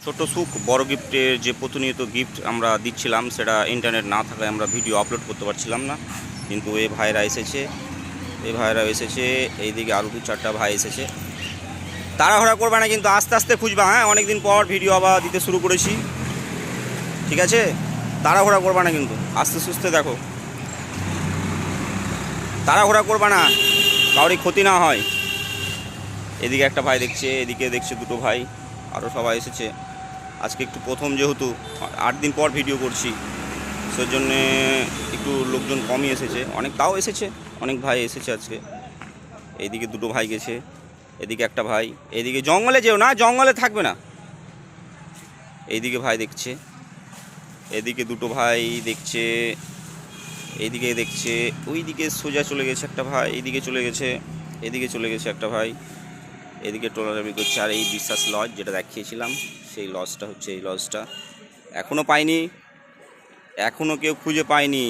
ছোট সুখ বড় গিফটের যে প্রতিনিয়ত গিফট আমরা দিচ্ছিলাম সেটা ইন্টারনেট না থাকায় আমরা ভিডিও আপলোড করতে পারছিলাম না, কিন্তু এই ভাইরা এসেছে, এইদিকে আরও 2-4টা ভাই এসেছে। তাড়াহুড়া করবে না কিন্তু, আস্তে আস্তে খুঁজবা। হ্যাঁ, অনেকদিন পর ভিডিও আবার দিতে শুরু করেছি, ঠিক আছে? তাড়াহুড়া করবা না কিন্তু, আস্তে সুস্তে দেখো, তাড়াহুড়া করবা না, কাউরি ক্ষতি না হয়। এদিকে একটা ভাই দেখছে, এদিকে দেখছে 2টো ভাই, আরও সবাই এসেছে। আজকে একটু প্রথম, যেহেতু 8 দিন পর ভিডিও করছি, সেজন্যে একটু লোকজন কমই এসেছে, তাও এসেছে, অনেক ভাই এসেছে আজকে। এইদিকে 2টো ভাই গেছে, এদিকে একটা ভাই, এদিকে জঙ্গলে যেও না, জঙ্গলে থাকবে না। এইদিকে ভাই দেখছে, এদিকে 2টো ভাই দেখছে, এইদিকে দেখছে, ওইদিকে সোজা চলে গেছে একটা ভাই, এইদিকে চলে গেছে, এদিকে চলে গেছে একটা ভাই, এদিকে টোলারামি করছে। আর এই বিশ্বাস লজ যেটা দেখিয়েছিলাম, সেই লজটা হচ্ছে এই লজটা। এখনও পাইনি, এখনও কেউ খুঁজে পায়নি,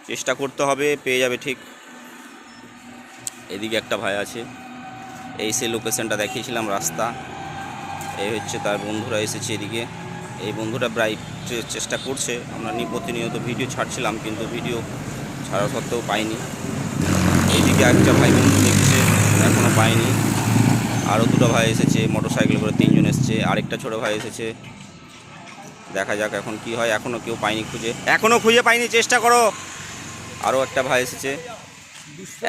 চেষ্টা করতে হবে, পেয়ে যাবে ঠিক। এদিকে একটা ভাই আছে, এই সেই লোকেশনটা দেখিয়েছিলাম, রাস্তা। এই হচ্ছে তার বন্ধুরা এসেছে এদিকে। এই বন্ধুরা ব্রাইট চেষ্টা করছে, আমরা প্রতিনিয়ত ভিডিও ছাড়ছিলাম, কিন্তু ভিডিও ছাড়া সত্ত্বেও পাইনি। এইদিকে একটা ভাই বন্ধু দেখছে, এখনও পাইনি। আরও 2টো ভাই এসেছে, মোটর সাইকেল করে 3জন এসেছে, আরেকটা ছোটো ভাই এসেছে। দেখা যাক এখন কি হয়, এখনও কেউ পাইনি খুঁজে, এখনও খুঁজে পাইনি, চেষ্টা করো। আরও একটা ভাই এসেছে,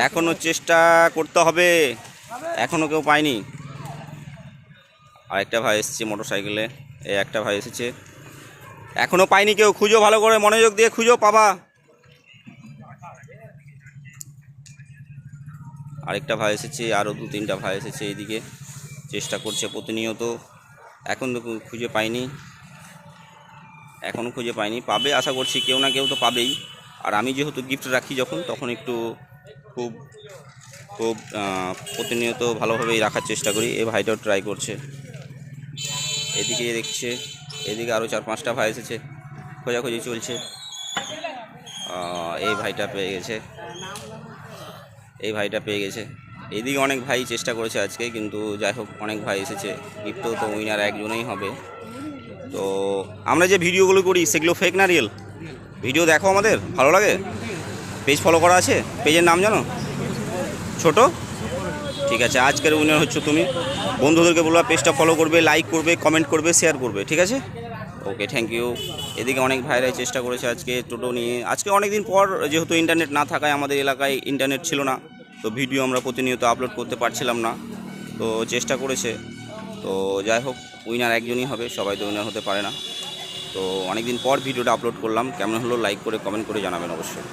এখনও চেষ্টা করতে হবে, এখনও কেউ পায়নি। আরেকটা ভাই এসেছে মোটর সাইকেলে, এই একটা ভাই এসেছে, এখনও পাইনি কেউ, খুঁজো ভালো করে, মনোযোগ দিয়ে খুঁজো, পাবা। আরেকটা ভাই এসেছে, আরও 2-3টা ভাই এসেছে এইদিকে, চেষ্টা করছে প্রতিনিয়ত, এখন তো খুঁজে পাইনি, এখনও খুঁজে পাইনি, পাবে আশা করছি, কেউ না কেউ তো পাবেই। আর আমি যেহেতু গিফট রাখি যখন, তখন একটু খুব খুব প্রতিনিয়ত ভালোভাবেই রাখার চেষ্টা করি। এই ভাইটাও ট্রাই করছে, এদিকে দেখছে, এদিকে আরও 4-5টা ভাই এসেছে, খোঁজাখুঁজি চলছে। এই ভাইটা পেয়ে গেছে, এই ভাইটা পেয়ে গেছে। এইদিকে অনেক ভাই চেষ্টা করেছে আজকে, কিন্তু যাই হোক, অনেক ভাই এসেছে, গিফটও তো উইনার একজনেই হবে। তো আমরা যে ভিডিওগুলো করি সেগুলো ফেক না রিয়েল? ভিডিও দেখো, আমাদের ভালো লাগে। পেজ ফলো করা আছে, পেজের নাম জানো? ছোট, ঠিক আছে। আজকের উইনার হচ্ছে তুমি, বন্ধুদেরকে বলবা পেজটা ফলো করবে, লাইক করবে, কমেন্ট করবে, শেয়ার করবে, ঠিক আছে? ওকে, থ্যাংক ইউ। এদিকে অনেক ভাইরাই চেষ্টা করেছে আজকে টোটো নিয়ে, আজকে অনেক দিন পর, যেহেতু ইন্টারনেট না থাকায়, আমাদের এলাকায় ইন্টারনেট ছিল না, তো ভিডিও আমরা প্রতিনিয়ত আপলোড করতে পারছিলাম না, তো চেষ্টা করেছে। তো যাই হোক, উইনার একজনই হবে, সবাই তো উইনার হতে পারে না। তো অনেক দিন পর ভিডিওটা আপলোড করলাম, কেমন হলো লাইক করে কমেন্ট করে জানাবেন অবশ্যই।